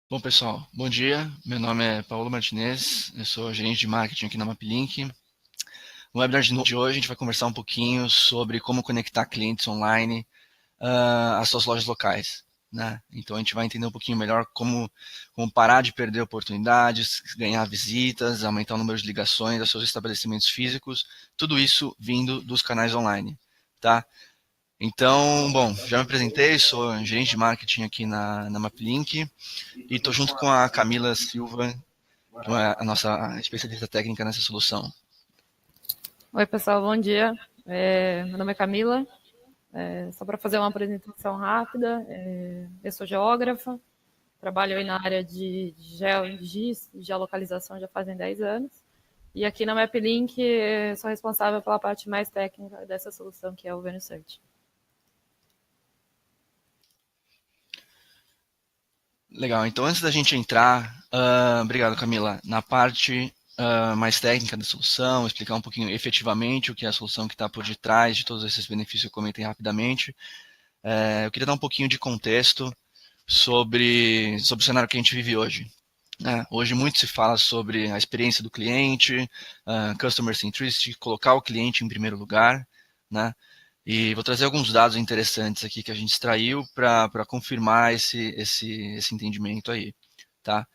Bom, pessoal, bom dia. Meu nome é Paulo Martinez, eu sou gerente de marketing aqui na MapLink. No webinar de hoje, a gente vai conversar um pouquinho sobre como conectar clientes online às suas lojas locais, né? Então, a gente vai entender um pouquinho melhor como parar de perder oportunidades, ganhar visitas, aumentar o número de ligações aos seus estabelecimentos físicos, tudo isso vindo dos canais online, tá? Então, bom, já me apresentei, sou gerente de marketing aqui na MapLink e estou junto com a Camila Silva, que é a nossa especialista técnica nessa solução. Oi, pessoal, bom dia. Meu nome é Camila. Só para fazer uma apresentação rápida, eu sou geógrafa, trabalho aí na área de geolocalização já fazem 10 anos. E aqui na MapLink sou responsável pela parte mais técnica dessa solução, que é o VenuSearch. Legal, então antes da gente entrar, obrigado Camila, na parte mais técnica da solução, explicar um pouquinho efetivamente o que é a solução que está por detrás de todos esses benefícios que eu comentei rapidamente, eu queria dar um pouquinho de contexto sobre o cenário que a gente vive hoje. Hoje muito se fala sobre a experiência do cliente, customer centricity, colocar o cliente em primeiro lugar, né? E vou trazer alguns dados interessantes aqui que a gente extraiu para confirmar esse entendimento aí, tá?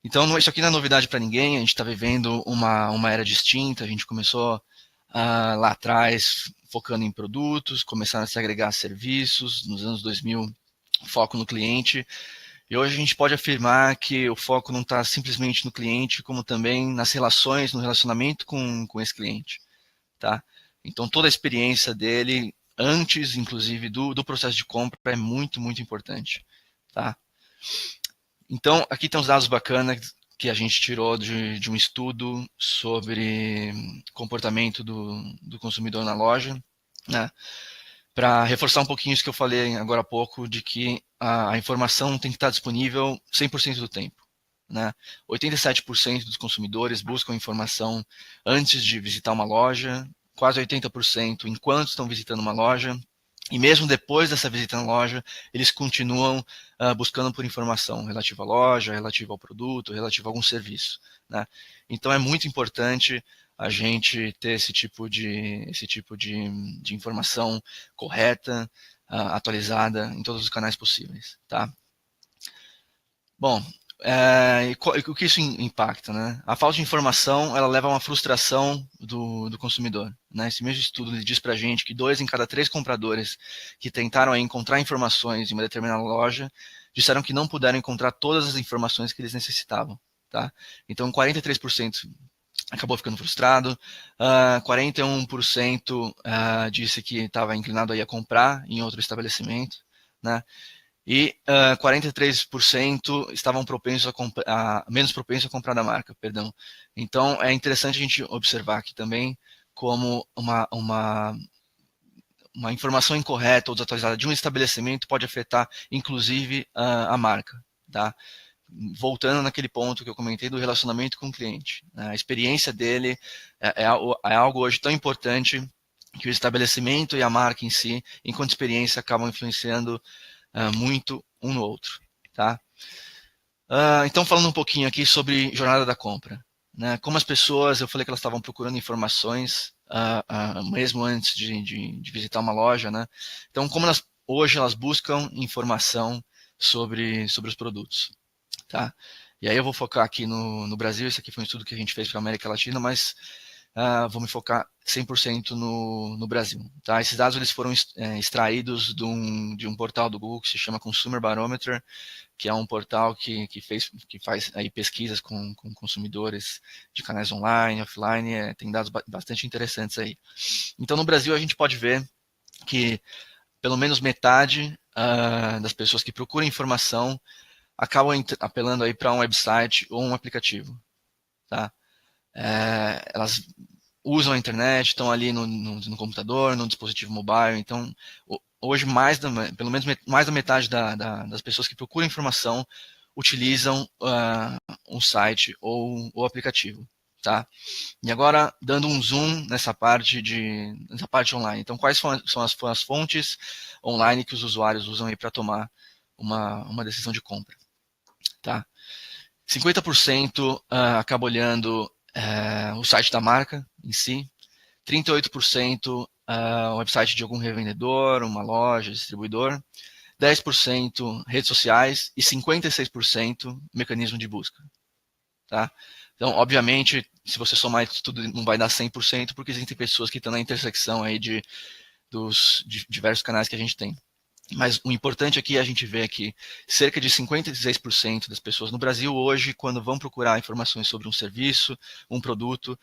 Então, isso aqui não é novidade para ninguém, a gente está vivendo uma era distinta, a gente começou lá atrás focando em produtos, começaram a se agregar serviços, nos anos 2000, foco no cliente, e hoje a gente pode afirmar que o foco não está simplesmente no cliente, como também nas relações, no relacionamento com esse cliente, tá? Então toda a experiência dele, antes inclusive do processo de compra, é muito, muito importante, tá? Então aqui tem uns dados bacanas que a gente tirou de um estudo sobre comportamento do consumidor na loja, né? Para reforçar um pouquinho isso que eu falei agora há pouco, de que a informação tem que estar disponível 100% do tempo. Né? 87% dos consumidores buscam informação antes de visitar uma loja, quase 80% enquanto estão visitando uma loja, e mesmo depois dessa visita na loja, eles continuam buscando por informação relativa à loja, relativa ao produto, relativa a algum serviço. Né? Então é muito importante a gente ter esse tipo de informação correta, atualizada em todos os canais possíveis. Tá? Bom, e o que isso impacta, né? A falta de informação, ela leva a uma frustração do consumidor, né? Esse mesmo estudo ele diz para a gente que 2 em cada 3 compradores que tentaram aí encontrar informações em uma determinada loja disseram que não puderam encontrar todas as informações que eles necessitavam, tá? Então, 43% acabou ficando frustrado, 41% disse que estava inclinado aí a comprar em outro estabelecimento, né? E 43% estavam propensos menos propensos a comprar da marca, perdão. Então é interessante a gente observar aqui também como uma informação incorreta ou desatualizada de um estabelecimento pode afetar, inclusive, a marca, tá? Voltando naquele ponto que eu comentei do relacionamento com o cliente, né? A experiência dele é algo hoje tão importante que o estabelecimento e a marca em si, enquanto experiência, acabam influenciando muito um no outro, tá? Então, falando um pouquinho aqui sobre jornada da compra, né? Como as pessoas, eu falei que elas estavam procurando informações mesmo antes de visitar uma loja, né? Então, como hoje elas buscam informação sobre os produtos, tá? E aí eu vou focar aqui no Brasil, esse aqui foi um estudo que a gente fez para a América Latina, mas vou me focar 100% no Brasil. Tá? Esses dados eles foram extraídos de um portal do Google que se chama Consumer Barometer, que é um portal que faz aí pesquisas com consumidores de canais online, offline, tem dados bastante interessantes aí. Então, no Brasil, a gente pode ver que pelo menos metade das pessoas que procuram informação acabam apelando aí para um website ou um aplicativo. Tá? Elas usam a internet, estão ali no computador, no dispositivo mobile. Então, hoje, pelo menos mais da metade das pessoas que procuram informação utilizam um site ou o aplicativo. Tá? E agora, dando um zoom nessa parte online. Então, quais são as fontes online que os usuários usam para tomar uma decisão de compra? tá? 50% acaba olhando o site da marca em si, 38% o website de algum revendedor, uma loja, distribuidor, 10% redes sociais e 56% mecanismo de busca. Tá? Então, obviamente, se você somar isso tudo, não vai dar 100%, porque existem pessoas que estão na intersecção aí de diversos canais que a gente tem. Mas o importante aqui é a gente ver que cerca de 56% das pessoas no Brasil hoje, quando vão procurar informações sobre um serviço, um produto,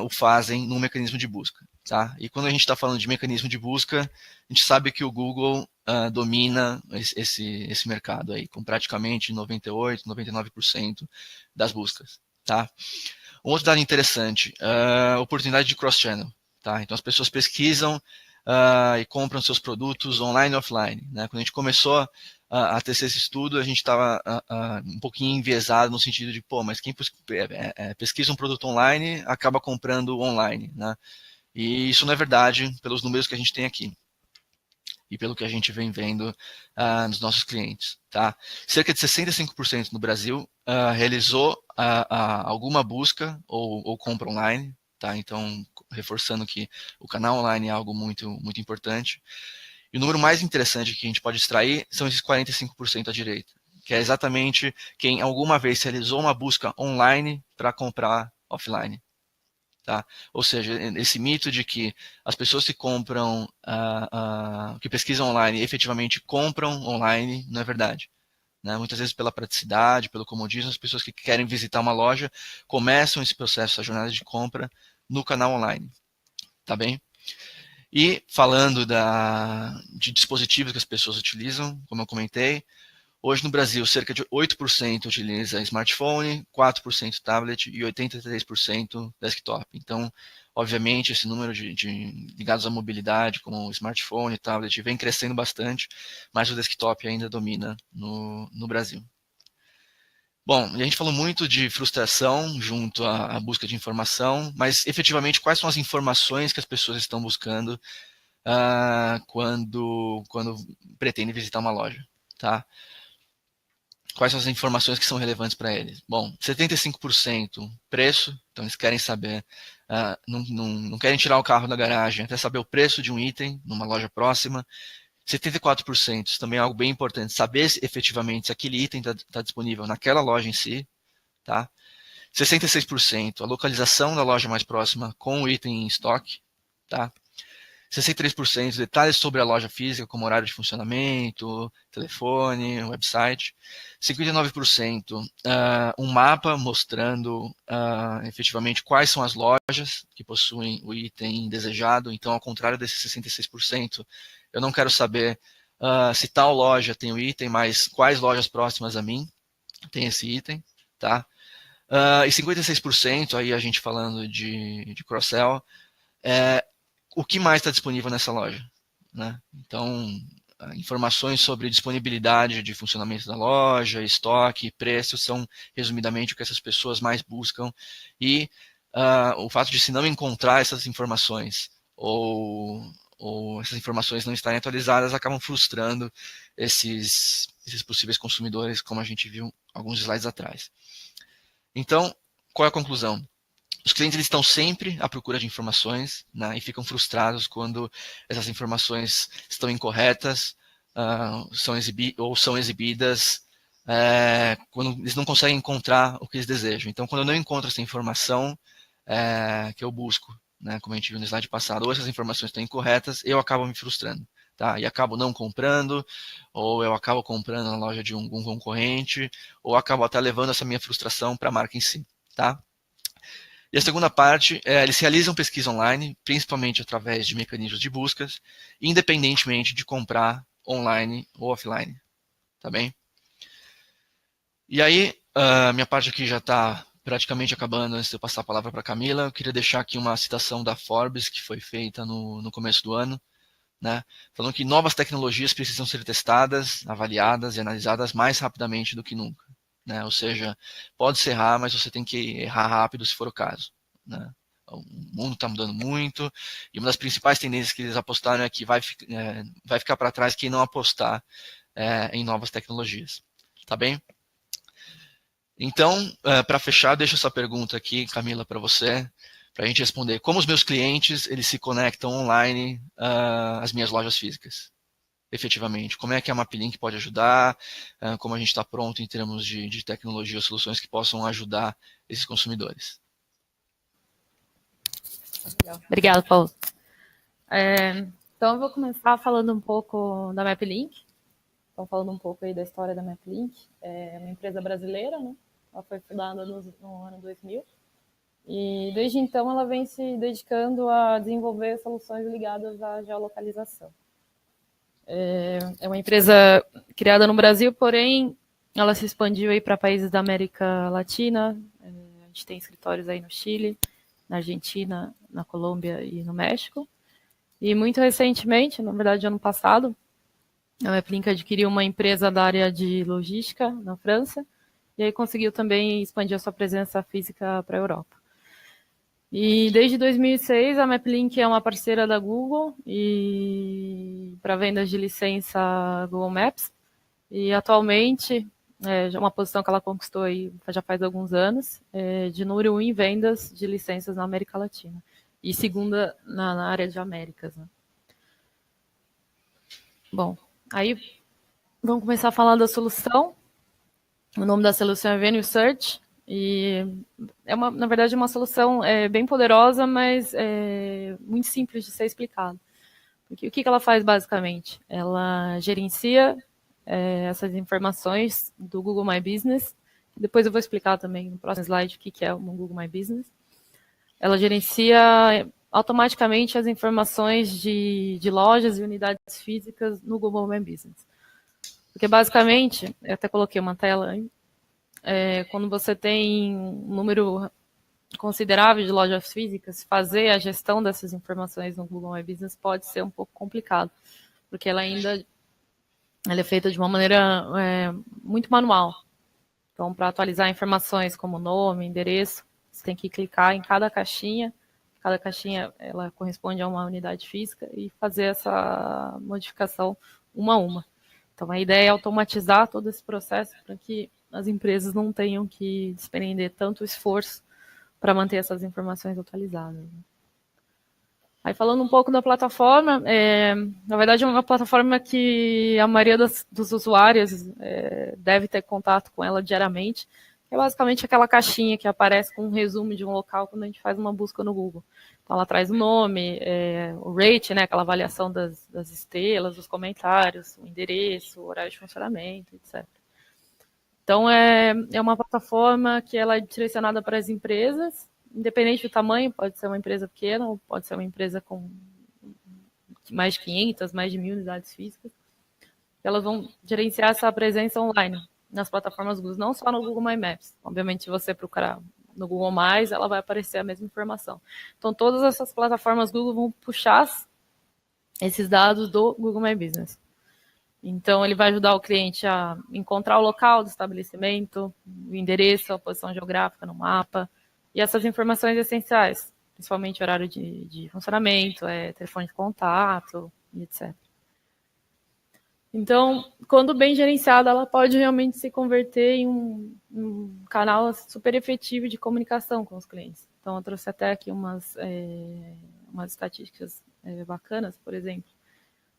o fazem num mecanismo de busca. Tá? E quando a gente está falando de mecanismo de busca, a gente sabe que o Google domina esse mercado aí, com praticamente 98%, 99% das buscas. Tá? Um outro dado interessante, oportunidade de cross-channel. Tá? Então as pessoas pesquisam e compram seus produtos online e offline. Né? Quando a gente começou a tecer esse estudo, a gente estava um pouquinho enviesado no sentido de, pô, mas quem pesquisa um produto online acaba comprando online. Né? E isso não é verdade pelos números que a gente tem aqui e pelo que a gente vem vendo nos nossos clientes. Tá? Cerca de 65% no Brasil realizou alguma busca ou compra online. Tá? Então, reforçando que o canal online é algo muito, muito importante. E o número mais interessante que a gente pode extrair são esses 45% à direita, que é exatamente quem alguma vez realizou uma busca online para comprar offline. Tá? Ou seja, esse mito de que as pessoas que compram, que pesquisam online efetivamente compram online, não é verdade. Né? Muitas vezes pela praticidade, pelo comodismo, as pessoas que querem visitar uma loja começam esse processo, essa jornada de compra no canal online. Tá bem? E falando de dispositivos que as pessoas utilizam, como eu comentei, hoje no Brasil cerca de 8% utiliza smartphone, 4% tablet e 83% desktop. Então, obviamente, esse número de ligados à mobilidade, como smartphone, tablet, vem crescendo bastante, mas o desktop ainda domina no Brasil. Bom, e a gente falou muito de frustração junto à busca de informação, mas efetivamente quais são as informações que as pessoas estão buscando quando pretendem visitar uma loja, tá? Quais são as informações que são relevantes para eles? Bom, 75% preço, então eles querem saber, não querem tirar o carro da garagem, até saber o preço de um item numa loja próxima. 74%, isso também é algo bem importante, saber efetivamente se aquele item está disponível naquela loja em si. Tá? 66%, a localização da loja mais próxima com o item em estoque. Tá? 63% detalhes sobre a loja física, como horário de funcionamento, telefone, website. 59% um mapa mostrando efetivamente quais são as lojas que possuem o item desejado. Então, ao contrário desses 66%, eu não quero saber se tal loja tem o item, mas quais lojas próximas a mim tem esse item. Tá? E 56%, aí a gente falando de cross-sell, o que mais está disponível nessa loja. Né? Então, informações sobre disponibilidade de funcionamento da loja, estoque, preço, são resumidamente o que essas pessoas mais buscam. E o fato de se não encontrar essas informações ou essas informações não estarem atualizadas acabam frustrando esses possíveis consumidores, como a gente viu alguns slides atrás. Então, qual é a conclusão? Os clientes eles estão sempre à procura de informações, né, e ficam frustrados quando essas informações estão incorretas, são exibidas quando eles não conseguem encontrar o que eles desejam. Então, quando eu não encontro essa informação que eu busco, né, como a gente viu no slide passado, ou essas informações estão incorretas, eu acabo me frustrando. Tá? E acabo não comprando, ou eu acabo comprando na loja de um concorrente, ou acabo até levando essa minha frustração para a marca em si. Tá? E a segunda parte, eles realizam pesquisa online, principalmente através de mecanismos de buscas, independentemente de comprar online ou offline. Tá bem? E aí, minha parte aqui já está praticamente acabando. Antes de eu passar a palavra para a Camila, eu queria deixar aqui uma citação da Forbes, que foi feita no começo do ano, né, falando que novas tecnologias precisam ser testadas, avaliadas e analisadas mais rapidamente do que nunca. Né? Ou seja, pode ser errar, mas você tem que errar rápido se for o caso. Né? O mundo está mudando muito, e uma das principais tendências que eles apostaram é que vai ficar para trás quem não apostar em novas tecnologias. Tá bem? Então, para fechar, deixo essa pergunta aqui, Camila, para você, para a gente responder. Como os meus clientes eles se conectam online às minhas lojas físicas? Efetivamente, como é que a MapLink pode ajudar, como a gente está pronto em termos de tecnologia ou soluções que possam ajudar esses consumidores. Obrigada, Paulo. Então, eu vou começar falando um pouco da MapLink. Então, falando um pouco aí da história da MapLink. É uma empresa brasileira, né? Ela foi fundada no ano 2000. E, desde então, ela vem se dedicando a desenvolver soluções ligadas à geolocalização. É uma empresa criada no Brasil, porém, ela se expandiu aí para países da América Latina. A gente tem escritórios aí no Chile, na Argentina, na Colômbia e no México. E muito recentemente, na verdade, ano passado, a MapLink adquiriu uma empresa da área de logística na França e aí conseguiu também expandir a sua presença física para a Europa. E desde 2006 a MapLink é uma parceira da Google e para vendas de licença Google Maps. E atualmente é uma posição que ela conquistou aí já faz alguns anos, de número 1 em vendas de licenças na América Latina e segunda na área de Américas, né? Bom, aí vamos começar a falar da solução. O nome da solução é Venue Search e na verdade, uma solução bem poderosa, mas muito simples de ser explicado. Porque o que ela faz basicamente? Ela gerencia essas informações do Google My Business. Depois eu vou explicar também no próximo slide o que é o Google My Business. Ela gerencia automaticamente as informações de lojas e unidades físicas no Google My Business. Porque basicamente, eu até coloquei uma tela aí, quando você tem um número considerável de lojas físicas, fazer a gestão dessas informações no Google My Business pode ser um pouco complicado, porque ela é feita de uma maneira muito manual. Então, para atualizar informações como nome, endereço, você tem que clicar em cada caixinha ela corresponde a uma unidade física e fazer essa modificação uma a uma. Então, a ideia é automatizar todo esse processo para que as empresas não tenham que despender tanto esforço para manter essas informações atualizadas. Aí, falando um pouco da plataforma, na verdade é uma plataforma que a maioria dos usuários deve ter contato com ela diariamente. É basicamente aquela caixinha que aparece com um resumo de um local quando a gente faz uma busca no Google. Então, ela traz o nome, o rate, né, aquela avaliação das estrelas, os comentários, o endereço, o horário de funcionamento, etc. Então, é uma plataforma que ela é direcionada para as empresas, independente do tamanho, pode ser uma empresa pequena ou pode ser uma empresa com mais de 500, mais de 1.000 unidades físicas. Elas vão gerenciar essa presença online nas plataformas Google, não só no Google My Maps. Obviamente, se você procurar no Google+, ela vai aparecer a mesma informação. Então, todas essas plataformas Google vão puxar esses dados do Google My Business. Então, ele vai ajudar o cliente a encontrar o local do estabelecimento, o endereço, a posição geográfica no mapa, e essas informações essenciais, principalmente horário de funcionamento, telefone de contato, etc. Então, quando bem gerenciada, ela pode realmente se converter em um canal super efetivo de comunicação com os clientes. Então, eu trouxe até aqui umas estatísticas bacanas, por exemplo,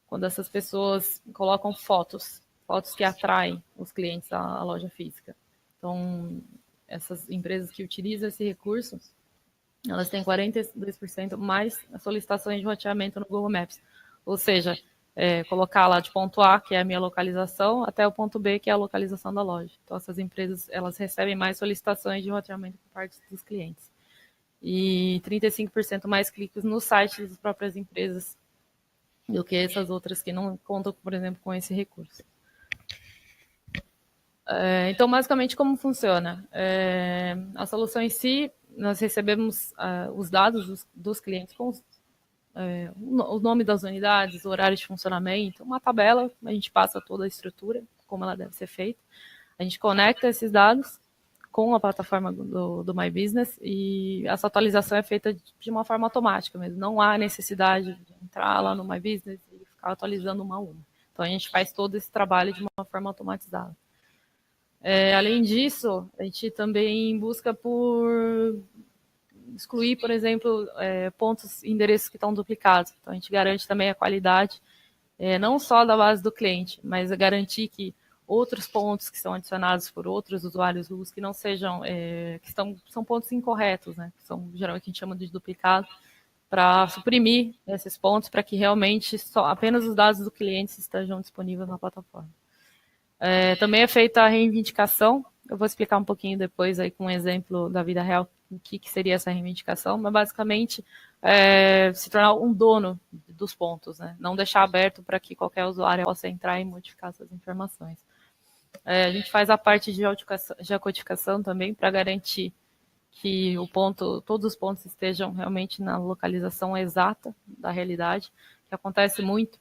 quando essas pessoas colocam fotos que atraem os clientes à loja física. Então, essas empresas que utilizam esse recurso, elas têm 42% mais solicitações de roteamento no Google Maps. Ou seja, colocar lá de ponto A, que é a minha localização, até o ponto B, que é a localização da loja. Então, essas empresas, elas recebem mais solicitações de roteamento por parte dos clientes. E 35% mais cliques no site das próprias empresas do que essas outras que não contam, por exemplo, com esse recurso. Então, basicamente, como funciona? A solução em si, nós recebemos os dados dos clientes com o nome das unidades, o horário de funcionamento, uma tabela, a gente passa toda a estrutura, como ela deve ser feita. A gente conecta esses dados com a plataforma do My Business e essa atualização é feita de uma forma automática mesmo. Não há necessidade de entrar lá no My Business e ficar atualizando uma a uma. Então, a gente faz todo esse trabalho de uma forma automatizada. Além disso, a gente também busca por excluir, por exemplo, pontos, endereços que estão duplicados. Então, a gente garante também a qualidade, não só da base do cliente, mas garantir que outros pontos que são adicionados por outros usuários Luz que não sejam, são pontos incorretos, né? Que são geralmente a gente chama de duplicado, para suprimir esses pontos, para que realmente apenas os dados do cliente estejam disponíveis na plataforma. Também é feita a reivindicação. Eu vou explicar um pouquinho depois aí com um exemplo da vida real o que seria essa reivindicação, mas basicamente se tornar um dono dos pontos, né? Não deixar aberto para que qualquer usuário possa entrar e modificar essas informações. A gente faz a parte de geocodificação também para garantir que todos os pontos estejam realmente na localização exata da realidade, que acontece muito.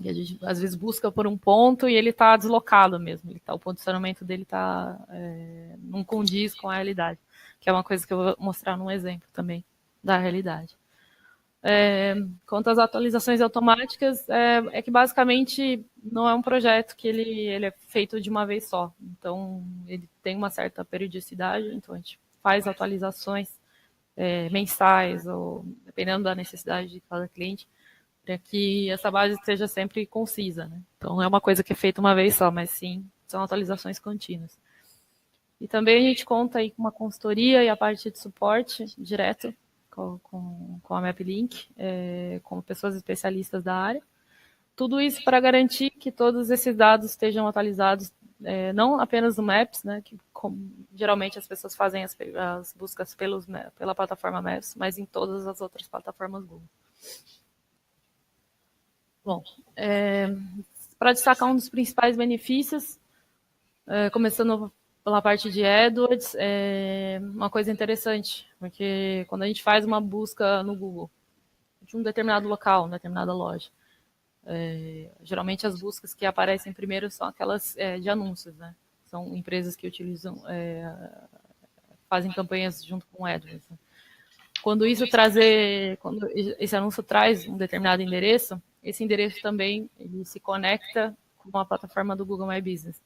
E a gente às vezes busca por um ponto e ele está deslocado mesmo. O posicionamento dele não condiz com a realidade, que é uma coisa que eu vou mostrar num exemplo também da realidade. Quanto às atualizações automáticas, que basicamente não é um projeto que ele é feito de uma vez só. Então, ele tem uma certa periodicidade, então a gente faz atualizações mensais, ou dependendo da necessidade de cada cliente, para que essa base esteja sempre concisa, né? Então, não é uma coisa que é feita uma vez só, mas sim, são atualizações contínuas. E também a gente conta aí com uma consultoria e a parte de suporte direto com a MapLink, com pessoas especialistas da área. Tudo isso para garantir que todos esses dados estejam atualizados, não apenas no Maps, né, que geralmente as pessoas fazem as buscas pela plataforma Maps, mas em todas as outras plataformas Google. Bom, para destacar um dos principais benefícios, começando pela parte de AdWords, uma coisa interessante, porque quando a gente faz uma busca no Google de um determinado local, uma determinada loja, geralmente as buscas que aparecem primeiro são aquelas de anúncios, né? São empresas que utilizam, fazem campanhas junto com AdWords. Né? Quando esse anúncio traz um determinado endereço, esse endereço também ele se conecta com a plataforma do Google My Business.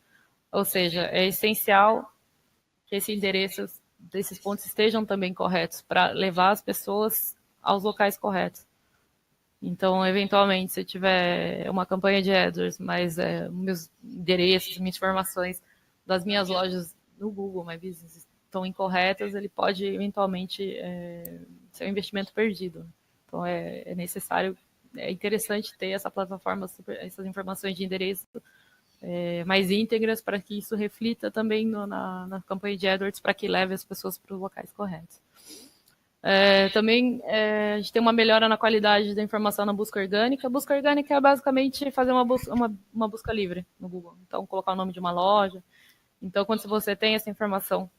Ou seja, é essencial que esses endereços desses pontos estejam também corretos para levar as pessoas aos locais corretos. Então, eventualmente, se eu tiver uma campanha de AdWords, mas meus endereços, minhas informações das minhas lojas no Google My Business estão incorretas, ele pode eventualmente ser um investimento perdido. Então, é necessário, é interessante ter essa plataforma, essas informações de endereço mais íntegras para que isso reflita também na campanha de AdWords para que leve as pessoas para os locais corretos. Também a gente tem uma melhora na qualidade da informação na busca orgânica. A busca orgânica é basicamente fazer uma busca livre no Google. Então, colocar o nome de uma loja. Então, quando você tem essa informação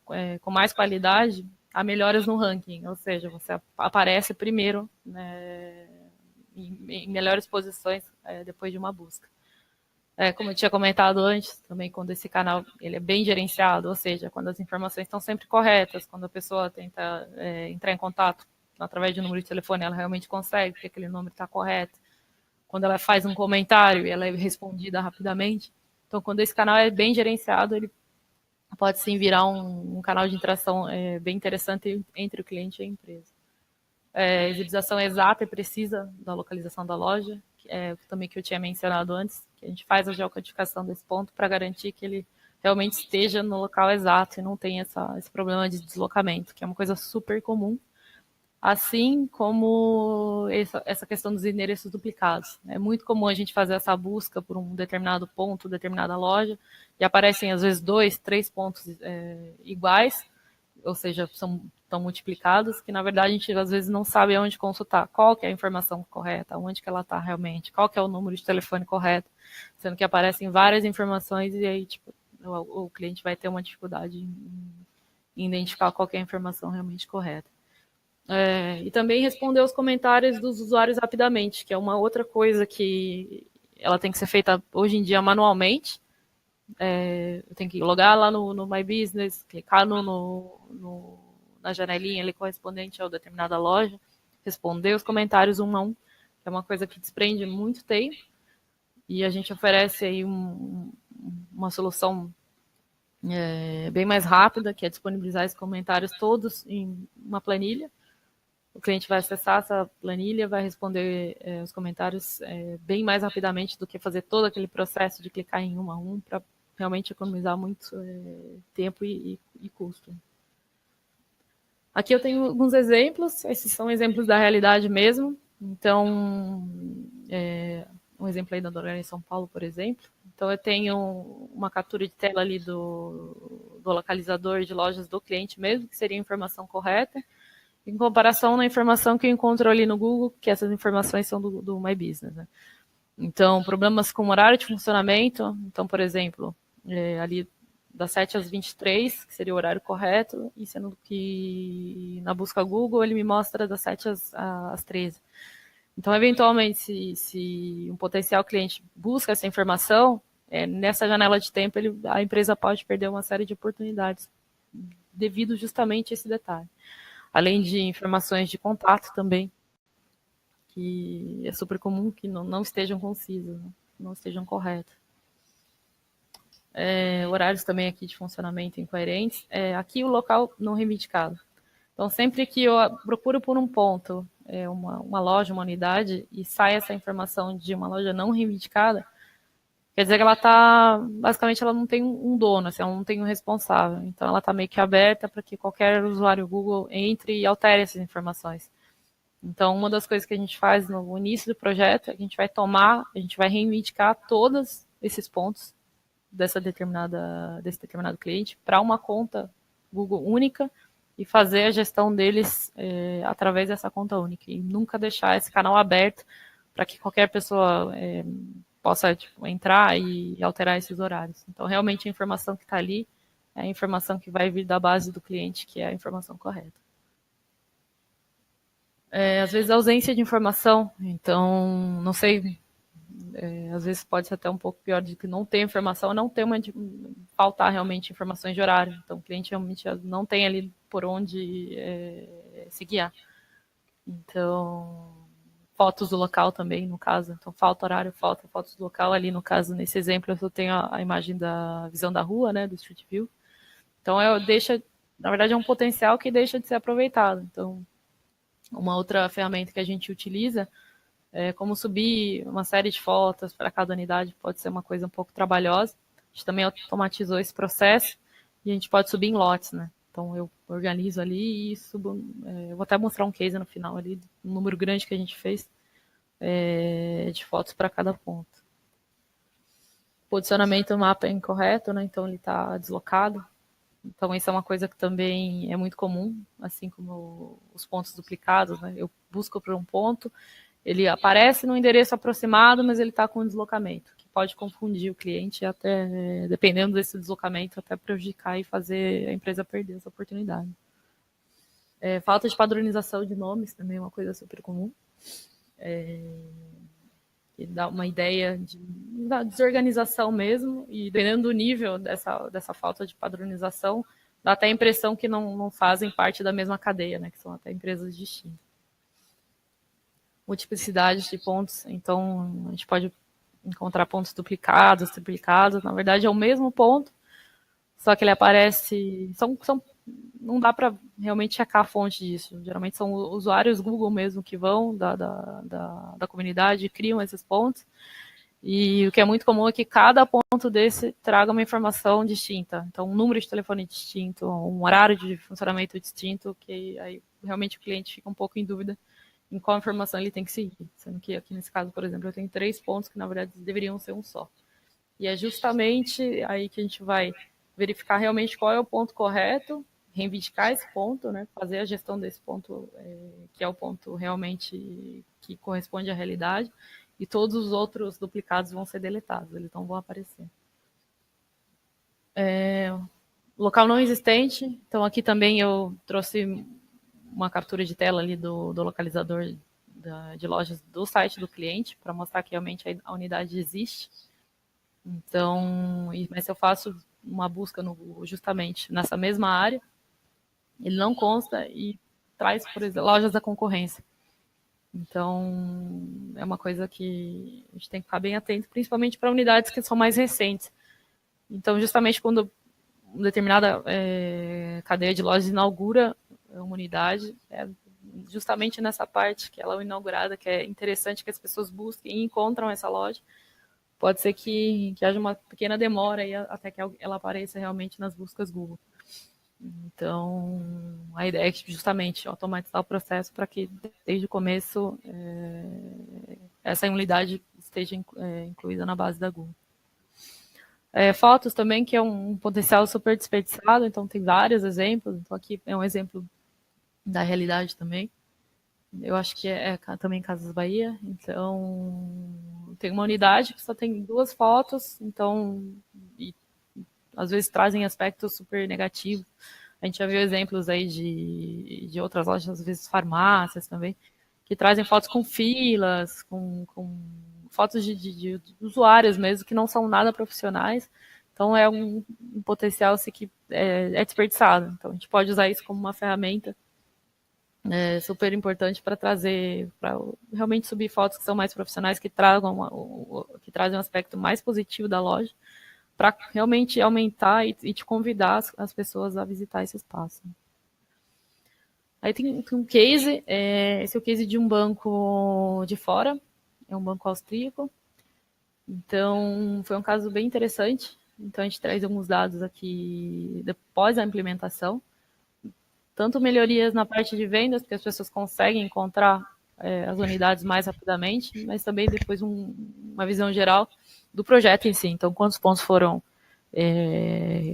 com mais qualidade, há melhoras no ranking. Ou seja, você aparece primeiro, né, em melhores posições depois de uma busca. Como eu tinha comentado antes, também quando esse canal ele é bem gerenciado, ou seja, quando as informações estão sempre corretas, quando a pessoa tenta entrar em contato através de um número de telefone, ela realmente consegue, porque aquele número está correto. Quando ela faz um comentário e ela é respondida rapidamente. Então, quando esse canal é bem gerenciado, ele pode sim virar um canal de interação bem interessante entre o cliente e a empresa. Exibização exata e precisa da localização da loja, também que eu tinha mencionado antes, que a gente faz a geocodificação desse ponto para garantir que ele realmente esteja no local exato e não tenha esse problema de deslocamento, que é uma coisa super comum, assim como essa questão dos endereços duplicados. É muito comum a gente fazer essa busca por um determinado ponto, determinada loja, e aparecem às vezes 2, 3 pontos iguais, ou seja, estão multiplicados, que na verdade a gente às vezes não sabe onde consultar, qual que é a informação correta, onde que ela está realmente, qual que é o número de telefone correto, sendo que aparecem várias informações e aí tipo, o cliente vai ter uma dificuldade em identificar qual que é a informação realmente correta. E também responder os comentários dos usuários rapidamente, que é uma outra coisa que ela tem que ser feita hoje em dia manualmente. Eu tenho que logar lá no My Business, clicar na janelinha ali correspondente a determinada loja, responder os comentários um a um, que é uma coisa que desprende muito tempo, e a gente oferece aí uma solução bem mais rápida, que é disponibilizar esses comentários todos em uma planilha. O cliente vai acessar essa planilha, vai responder os comentários bem mais rapidamente do que fazer todo aquele processo de clicar em um a um, para realmente economizar muito tempo e custo. Aqui eu tenho alguns exemplos, esses são exemplos da realidade mesmo. Então, um exemplo aí da Dorana em São Paulo, por exemplo. Então, eu tenho uma captura de tela ali do localizador de lojas do cliente mesmo, que seria a informação correta, em comparação na informação que eu encontro ali no Google, que essas informações são do My Business. Né? Então, problemas com horário de funcionamento. Então, por exemplo, ali das 7 às 23, que seria o horário correto, e sendo que na busca Google ele me mostra das 7 às 13. Então, eventualmente, se um potencial cliente busca essa informação, nessa janela de tempo a empresa pode perder uma série de oportunidades devido justamente a esse detalhe. Além de informações de contato também, que é super comum que não estejam concisas, não estejam corretas. Horários também aqui de funcionamento incoerentes. Aqui o local não reivindicado. Então, sempre que eu procuro por um ponto, uma loja, uma unidade, e sai essa informação de uma loja não reivindicada, quer dizer que ela está, basicamente, ela não tem um dono, assim, ela não tem um responsável. Então, ela está meio que aberta para que qualquer usuário Google entre e altere essas informações. Então, uma das coisas que a gente faz no início do projeto é que a gente vai reivindicar todos esses pontos desse determinado cliente para uma conta Google única e fazer a gestão deles através dessa conta única e nunca deixar esse canal aberto para que qualquer pessoa possa entrar e alterar esses horários. Então, realmente, a informação que está ali é a informação que vai vir da base do cliente, que é a informação correta. Às vezes, a ausência de informação. Então, não sei, às vezes pode ser até um pouco pior de que não ter informação, não ter faltar realmente informações de horário. Então, o cliente realmente não tem ali por onde se guiar. Então, fotos do local também, no caso. Então, falta horário, falta fotos do local. Ali, no caso, nesse exemplo, eu tenho a imagem da visão da rua, né, do Street View. Então, na verdade, é um potencial que deixa de ser aproveitado. Então, uma outra ferramenta que a gente utiliza como subir uma série de fotos para cada unidade pode ser uma coisa um pouco trabalhosa. A gente também automatizou esse processo e a gente pode subir em lotes, né? Então eu organizo ali e subo. Eu vou até mostrar um case no final ali, um número grande que a gente fez de fotos para cada ponto. Posicionamento do mapa é incorreto, né? Então ele está deslocado. Então isso é uma coisa que também é muito comum, assim como os pontos duplicados, né? Eu busco por um ponto, ele aparece no endereço aproximado, mas ele está com um deslocamento, que pode confundir o cliente e até, dependendo desse deslocamento, até prejudicar e fazer a empresa perder essa oportunidade. Falta de padronização de nomes também é uma coisa super comum. Que dá uma ideia da desorganização mesmo, e dependendo do nível dessa falta de padronização, dá até a impressão que não fazem parte da mesma cadeia, né, que são até empresas distintas. Multiplicidade de pontos, então a gente pode encontrar pontos duplicados, triplicados, na verdade é o mesmo ponto, só que ele aparece, não dá para realmente checar a fonte disso. Geralmente são usuários Google mesmo que vão da comunidade e criam esses pontos. E o que é muito comum é que cada ponto desse traga uma informação distinta. Então, um número de telefone distinto, um horário de funcionamento distinto, que aí realmente o cliente fica um pouco em dúvida em qual informação ele tem que seguir. Sendo que aqui nesse caso, por exemplo, eu tenho 3 pontos que na verdade deveriam ser um só. E é justamente aí que a gente vai verificar realmente qual é o ponto correto, reivindicar esse ponto, né, fazer a gestão desse ponto, que é o ponto realmente que corresponde à realidade, e todos os outros duplicados vão ser deletados, eles não vão aparecer. Local não existente, então aqui também eu trouxe uma captura de tela ali do localizador de lojas do site do cliente, para mostrar que realmente a unidade existe. Então, mas se eu faço uma busca justamente nessa mesma área, ele não consta e traz, por exemplo, lojas da concorrência. Então, é uma coisa que a gente tem que ficar bem atento, principalmente para unidades que são mais recentes. Então, justamente quando determinada cadeia de lojas inaugura uma unidade, justamente nessa parte que ela é inaugurada, que é interessante que as pessoas busquem e encontram essa loja. Pode ser que haja uma pequena demora aí até que ela apareça realmente nas buscas Google. Então, a ideia é justamente automatizar o processo para que, desde o começo, essa unidade esteja incluída na base da Google. Fotos também, que é um potencial super desperdiçado, então tem vários exemplos. Então, aqui é um exemplo da realidade também. Eu acho que também Casas Bahia. Então, tem uma unidade que só tem 2 fotos, então, e, às vezes trazem aspectos super negativos. A gente já viu exemplos aí de outras lojas, às vezes farmácias também, que trazem fotos com filas, com fotos de usuários mesmo, que não são nada profissionais. Então, é um potencial assim, que é desperdiçado. Então, a gente pode usar isso como uma ferramenta super importante para trazer, para realmente subir fotos que são mais profissionais, que trazem um aspecto mais positivo da loja, para realmente aumentar e te convidar as pessoas a visitar esse espaço. Aí tem um case, esse é o case de um banco de fora, é um banco austríaco. Então, foi um caso bem interessante. Então, a gente traz alguns dados aqui depois da implementação. Tanto melhorias na parte de vendas, porque as pessoas conseguem encontrar as unidades mais rapidamente, mas também depois uma visão geral do projeto em si. Então, quantos pontos foram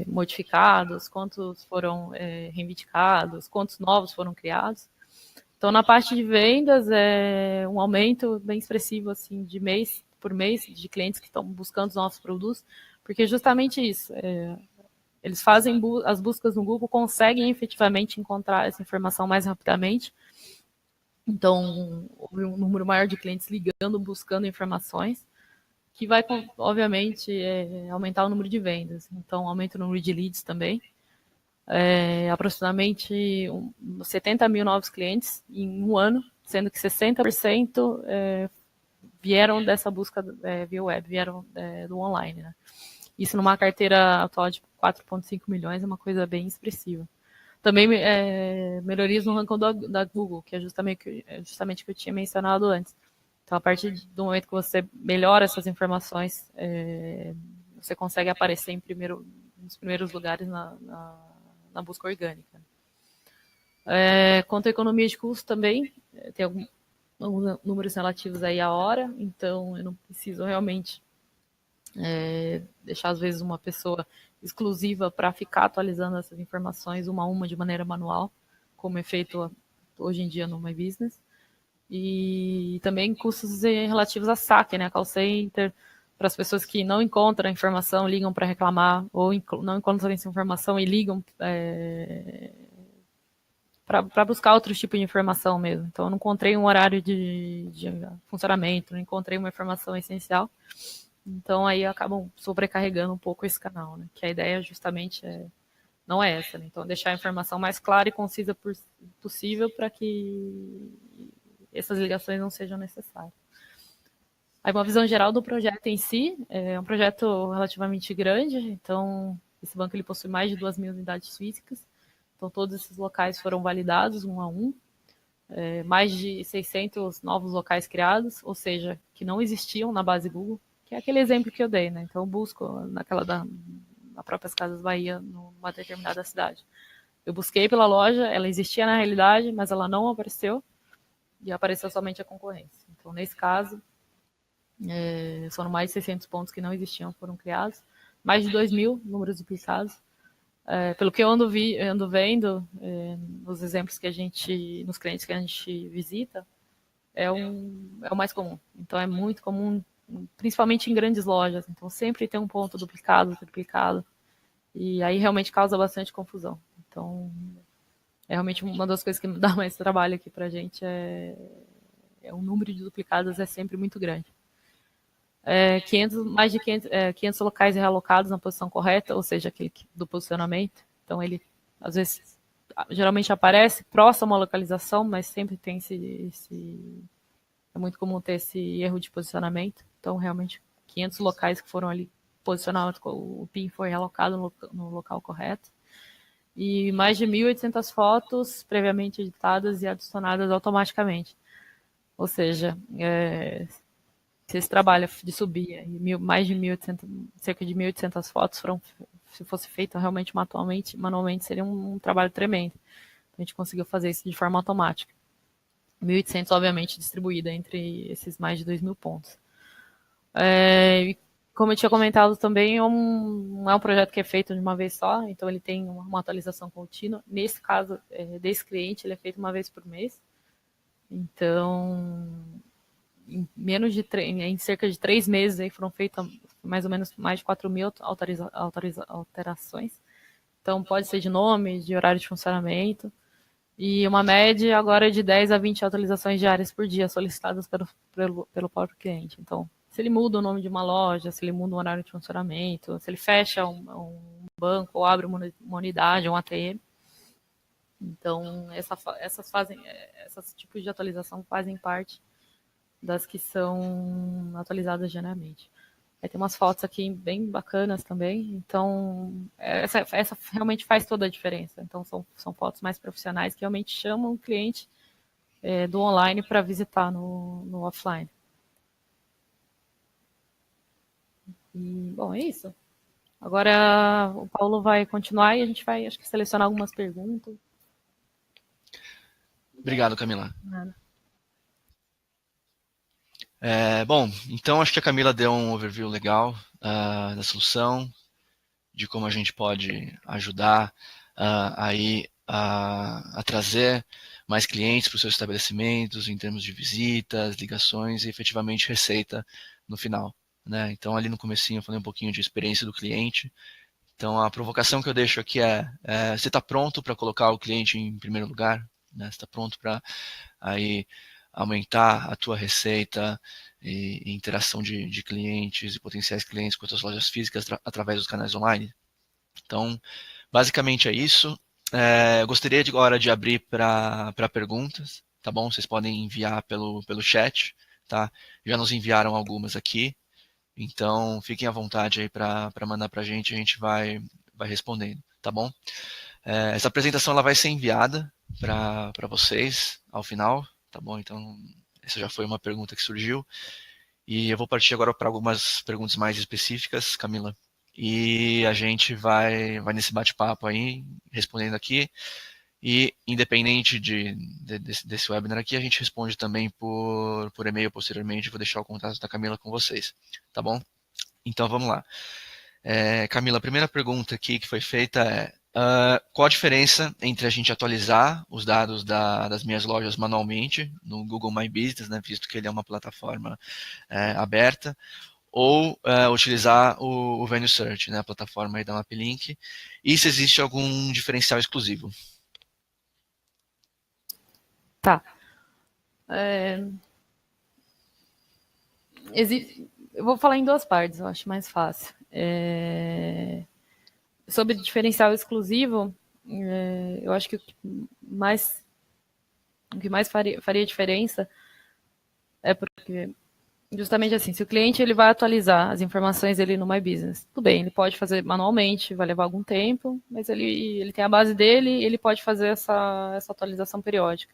modificados, quantos foram reivindicados, quantos novos foram criados. Então, na parte de vendas, é um aumento bem expressivo assim, de mês por mês de clientes que estão buscando os novos produtos, porque justamente isso, eles fazem as buscas no Google, conseguem efetivamente encontrar essa informação mais rapidamente. Então, houve um número maior de clientes ligando, buscando informações, que vai, obviamente, aumentar o número de vendas. Então, aumenta o número de leads também. Aproximadamente 70 mil novos clientes em um ano, sendo que 60% vieram dessa busca via web, vieram do online, né? Isso numa carteira atual de 4,5 milhões é uma coisa bem expressiva. Também melhorias no ranking da Google, que é justamente o que eu tinha mencionado antes. Então, a partir do momento que você melhora essas informações, você consegue aparecer nos primeiros lugares na busca orgânica. Quanto à economia de custo também, tem alguns números relativos aí à hora, então eu não preciso realmente deixar, às vezes, uma pessoa exclusiva para ficar atualizando essas informações uma a uma de maneira manual, como é feito hoje em dia no My Business. E também custos relativos a saque, né, call center, para as pessoas que não encontram a informação, ligam para reclamar, ou não encontram essa informação e ligam para buscar outro tipo de informação mesmo. Então, eu não encontrei um horário de funcionamento, não encontrei uma informação essencial. Então, aí acabam sobrecarregando um pouco esse canal, né? Que a ideia justamente não é essa, né? Então, deixar a informação mais clara e concisa possível para que essas ligações não sejam necessárias. Aí, uma visão geral do projeto em si, é um projeto relativamente grande, então, esse banco ele possui mais de 2.000 unidades físicas, então todos esses locais foram validados um a um, mais de 600 novos locais criados, ou seja, que não existiam na base Google, que é aquele exemplo que eu dei, né? Então, eu busco na próprias Casas Bahia, numa determinada cidade. Eu busquei pela loja, ela existia na realidade, mas ela não apareceu, e apareceu somente a concorrência. Então, nesse caso, foram mais de 600 pontos que não existiam, foram criados, mais de 2.000 números duplicados. Pelo que eu ando vendo, nos exemplos nos clientes que a gente visita, é o mais comum. Então, é muito comum, principalmente em grandes lojas. Então, sempre tem um ponto duplicado, triplicado. E aí realmente causa bastante confusão. Então, é realmente uma das coisas que dá mais trabalho aqui pra gente. O número de duplicados é sempre muito grande. Mais de 500 locais realocados na posição correta, ou seja, aquele do posicionamento. Então, ele, às vezes, geralmente aparece próximo à localização, mas sempre tem é muito comum ter esse erro de posicionamento. Então, realmente, 500 locais que foram ali posicionar, o PIN foi realocado no local correto. E mais de 1.800 fotos previamente editadas e adicionadas automaticamente. Ou seja, se esse trabalho de subir mais de 1.800, cerca de 1.800 fotos se fosse feito realmente manualmente, seria um trabalho tremendo. A gente conseguiu fazer isso de forma automática. 1.800, obviamente, distribuída entre esses mais de 2.000 pontos. Como eu tinha comentado também, não é um projeto que é feito de uma vez só, então ele tem uma atualização contínua. Nesse caso, desse cliente, ele é feito uma vez por mês. Então, em cerca de 3 meses, aí foram feitas mais ou menos mais de 4.000 alterações. Então, pode ser de nome, de horário de funcionamento. E uma média agora de 10 a 20 atualizações diárias por dia solicitadas pelo próprio cliente. Então, se ele muda o nome de uma loja, se ele muda o horário de funcionamento, se ele fecha um banco ou abre uma unidade, um ATM. Então, esses tipos de atualização fazem parte das que são atualizadas diariamente. Aí tem umas fotos aqui bem bacanas também. Então, essa realmente faz toda a diferença. Então, são fotos mais profissionais que realmente chamam o cliente do online para visitar no offline. E, bom, é isso. Agora o Paulo vai continuar e a gente vai, acho que, selecionar algumas perguntas. Obrigado, Camila. Bom, então acho que a Camila deu um overview legal da solução, de como a gente pode ajudar aí a trazer mais clientes para os seus estabelecimentos em termos de visitas, ligações e efetivamente receita no final, né? Então ali no comecinho eu falei um pouquinho de experiência do cliente. Então a provocação que eu deixo aqui você está pronto para colocar o cliente em primeiro lugar, né? Você está pronto para aí aumentar a tua receita e interação de clientes e potenciais clientes com as suas lojas físicas através dos canais online. Então, basicamente é isso. Eu gostaria agora de abrir para perguntas, tá bom? Vocês podem enviar pelo chat, tá? Já nos enviaram algumas aqui, então fiquem à vontade aí para mandar para a gente vai respondendo, tá bom? Essa apresentação ela vai ser enviada para vocês ao final, tá bom? Então, essa já foi uma pergunta que surgiu. E eu vou partir agora para algumas perguntas mais específicas, Camila. E a gente vai nesse bate-papo aí, respondendo aqui. E, independente desse webinar aqui, a gente responde também por e-mail posteriormente. Vou deixar o contato da Camila com vocês, tá bom? Então, vamos lá. Camila, a primeira pergunta aqui que foi feita qual a diferença entre a gente atualizar os dados das minhas lojas manualmente no Google My Business, né, visto que ele é uma plataforma aberta, ou utilizar o Venue Search, né, a plataforma aí da MapLink, e se existe algum diferencial exclusivo? Tá. Eu vou falar em duas partes, eu acho mais fácil. Sobre diferencial exclusivo, eu acho que o que mais faria diferença é porque, justamente assim, se o cliente ele vai atualizar as informações dele no My Business, tudo bem, ele pode fazer manualmente, vai levar algum tempo, mas ele tem a base dele, ele pode fazer essa atualização periódica.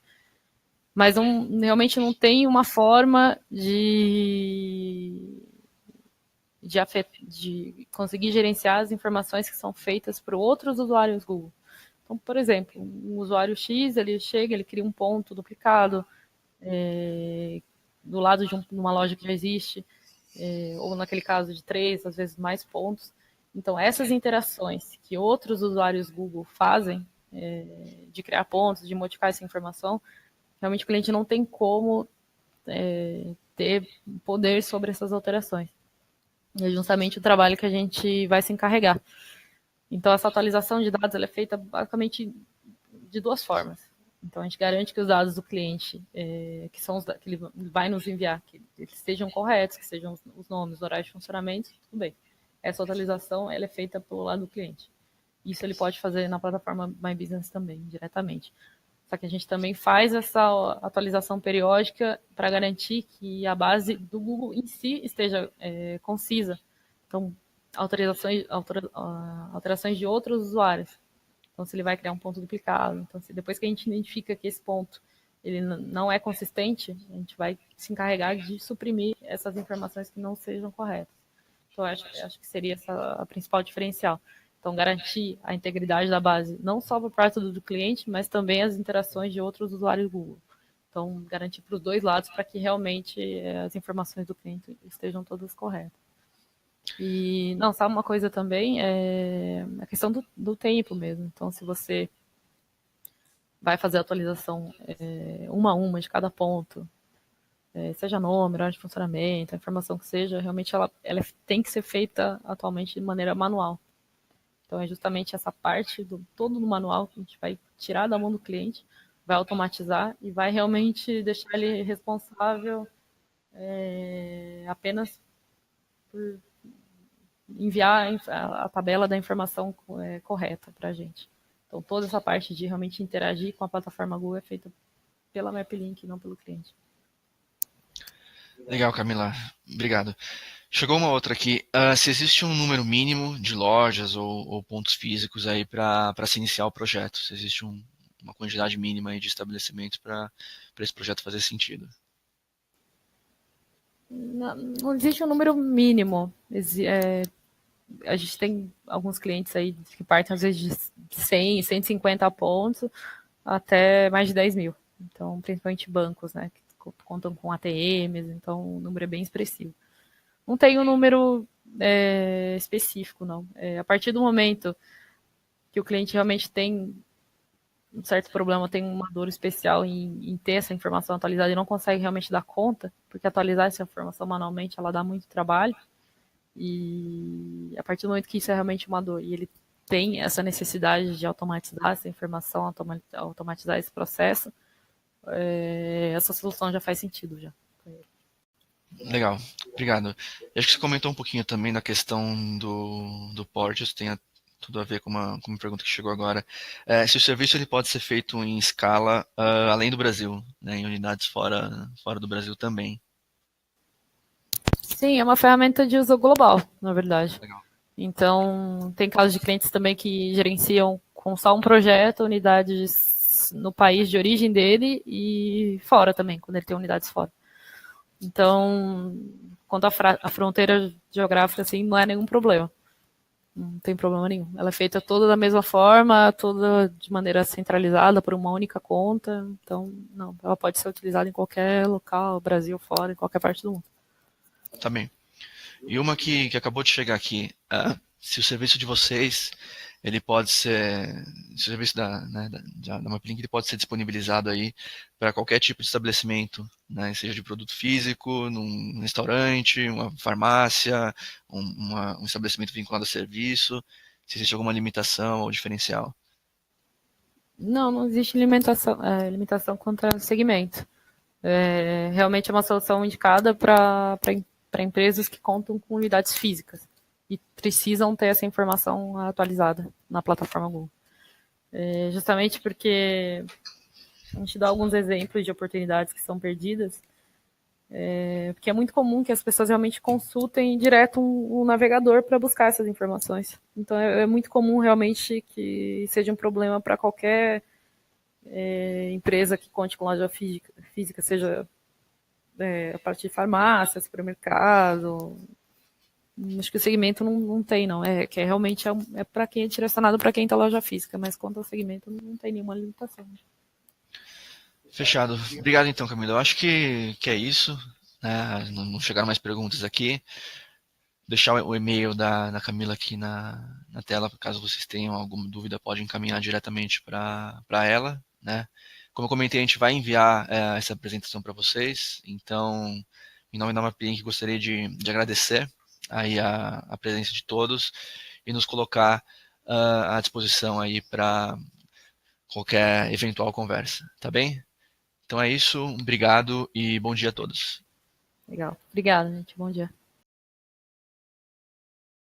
Mas realmente não tem uma forma de conseguir gerenciar as informações que são feitas para outros usuários Google. Então, por exemplo, um usuário X, ele chega, ele cria um ponto duplicado do lado de uma loja que já existe, ou naquele caso de 3, às vezes mais pontos. Então, essas interações que outros usuários Google fazem, de criar pontos, de modificar essa informação, realmente o cliente não tem como ter poder sobre essas alterações. E é justamente o trabalho que a gente vai se encarregar. Então, essa atualização de dados ela é feita basicamente de duas formas. Então, a gente garante que os dados do cliente, que ele vai nos enviar, que eles estejam corretos, que sejam os nomes, horários de funcionamento, tudo bem. Essa atualização ela é feita pelo lado do cliente. Isso ele pode fazer na plataforma My Business também, diretamente. Só que a gente também faz essa atualização periódica para garantir que a base do Google em si esteja concisa. Então, alterações de outros usuários. Então, se ele vai criar um ponto duplicado. Então, depois que a gente identifica que esse ponto ele não é consistente, a gente vai se encarregar de suprimir essas informações que não sejam corretas. Então, acho que seria essa a principal diferencial. Então, garantir a integridade da base, não só por parte do cliente, mas também as interações de outros usuários do Google. Então, garantir para os dois lados para que realmente as informações do cliente estejam todas corretas. E, não, sabe uma coisa também? É a questão do tempo mesmo. Então, se você vai fazer a atualização uma a uma de cada ponto, seja nome, hora de funcionamento, a informação que seja, realmente ela tem que ser feita atualmente de maneira manual. Então, é justamente essa parte todo no manual que a gente vai tirar da mão do cliente, vai automatizar e vai realmente deixar ele responsável apenas por enviar a tabela da informação correta para a gente. Então, toda essa parte de realmente interagir com a plataforma Google é feita pela MapLink, não pelo cliente. Legal, Camila. Obrigado. Chegou uma outra aqui. Se existe um número mínimo de lojas ou pontos físicos aí para se iniciar o projeto? Se existe uma quantidade mínima aí de estabelecimentos para esse projeto fazer sentido? Não existe um número mínimo. A gente tem alguns clientes aí que partem às vezes de 100, 150 pontos até mais de 10 mil. Então, principalmente bancos, né, que contam com ATMs, então o número é bem expressivo. Não tem um número específico, não. A partir do momento que o cliente realmente tem um certo problema, tem uma dor especial em ter essa informação atualizada e não consegue realmente dar conta, porque atualizar essa informação manualmente, ela dá muito trabalho, e a partir do momento que isso é realmente uma dor e ele tem essa necessidade de automatizar essa informação, automatizar esse processo, essa solução já faz sentido já. Legal, obrigado. Eu acho que você comentou um pouquinho também da questão do port, isso tem tudo a ver com uma pergunta que chegou agora. Se o serviço ele pode ser feito em escala além do Brasil, né, em unidades fora do Brasil também. Sim, é uma ferramenta de uso global, na verdade. Legal. Então, tem casos de clientes também que gerenciam com só um projeto, unidades no país de origem dele e fora também, quando ele tem unidades fora. Então, quanto à fronteira geográfica, assim, não é nenhum problema. Não tem problema nenhum. Ela é feita toda da mesma forma, toda de maneira centralizada por uma única conta. Então, não, ela pode ser utilizada em qualquer local, Brasil, fora, em qualquer parte do mundo. Tá bem. E uma que acabou de chegar aqui, se o serviço de vocês, ele pode ser, se o serviço da MapLink, ele pode ser disponibilizado aí para qualquer tipo de estabelecimento, né, seja de produto físico, num restaurante, uma farmácia, um estabelecimento vinculado a serviço, se existe alguma limitação ou diferencial. Não existe limitação quanto ao segmento. Realmente é uma solução indicada para empresas que contam com unidades físicas e precisam ter essa informação atualizada na plataforma Google. Justamente porque a gente dá alguns exemplos de oportunidades que são perdidas, porque é muito comum que as pessoas realmente consultem direto um navegador para buscar essas informações. Então é muito comum realmente que seja um problema para qualquer empresa que conte com loja física, seja a parte de farmácia, supermercado. Acho que o segmento não tem, não. Que realmente é para quem é direcionado para quem está loja física, mas quanto ao segmento não tem nenhuma limitação. Fechado. Obrigado então, Camila. Eu acho que é isso. Né? Não chegaram mais perguntas aqui. Deixar o e-mail da Camila aqui na tela, caso vocês tenham alguma dúvida, pode encaminhar diretamente para ela, né? Como eu comentei, a gente vai enviar essa apresentação para vocês, então, em nome da MapLink, gostaria de agradecer aí a presença de todos e nos colocar à disposição aí para qualquer eventual conversa, tá bem? Então é isso, obrigado e bom dia a todos. Legal. Obrigada, gente. Bom dia.